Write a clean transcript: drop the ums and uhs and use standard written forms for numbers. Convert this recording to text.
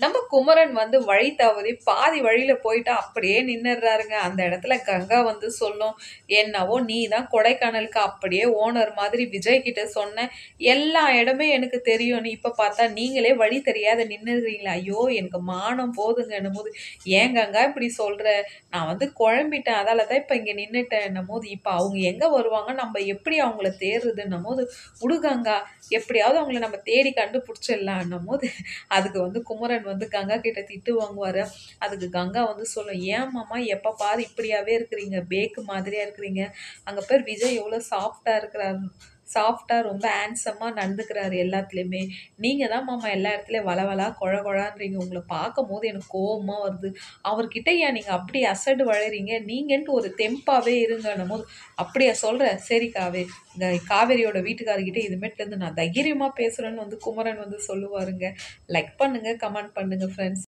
நம்ம குமரன் வந்து வழி தவறி பாதி வழியில போயிட்டு அப்படியே நின்னுடுறாருங்க. அந்த இடத்துல கங்கா வந்து சொல்லும், "என்னவோ நீ தான் கொடைக்கானலுக்கு அப்படியே ஓனர் மாதிரி விஜய் கிட்ட சொன்ன. எல்லா இடமே எனக்கு தெரியும். நீ இப்ப பார்த்தா நீங்களே வழி தெரியாத நின்னுடுறீங்களே. ஐயோ! எனக்கு மானம் போதுங்கன்னும்போது, "ஏன் கங்கா இப்படி சொல்ற? நான் வந்து குழம்பிட்டேன். அதால தான் இப்ப இங்க நின்னுட்டேன்னும்போது, இப்ப அவங்க எங்க வருவாங்க? நம்ம எப்படி அவங்கள தேடுறதுன்னும்போது, "உடு கங்கா, எப்படியாவது அவங்கள நம்ம தேடி கண்டுபிடிச்சிடலான்னும்போது" அதுக்கு வந்து குமரன் வந்து கங்கா கிட்ட திட்டு வாங்குவாரு. அதுக்கு கங்கா வந்து சொல்லும், "ஏன் மாமா எப்ப பாரு இப்படியாவே இருக்கிறீங்க? பேக்கு மாதிரியா இருக்கிறீங்க. அங்க பாரு விஜய் எவ்வளோ சாஃப்ட்டா இருக்கிறாரு. சாஃப்ட்டா ரொம்ப ஹேண்ட்ஸமா நடந்துக்கிறாரு எல்லாத்துலயுமே. நீங்க தான் மாமா எல்லா இடத்துலயும் வளவளா, கொழ கொழான்றீங்க. உங்கள பார்க்கும்போது எனக்கு கோவமா வருது. அவர்கிட்ட ஏன் நீங்க அப்படி அசடு வளரீங்க? நீங்கன்ட்டு ஒரு தெம்பாவே இருங்கன்னும்போது, "அப்படியா சொல்ற? சரி இந்த காவேரியோட வீட்டுக்காரர்கிட்ட இதுமேட்லேருந்து நான் தைரியமா பேசுறேன்னு" வந்து குமரன் வந்து சொல்லுவாருங்க. லைக் பண்ணுங்க, கமெண்ட் பண்ணுங்க ஃப்ரெண்ட்ஸ்.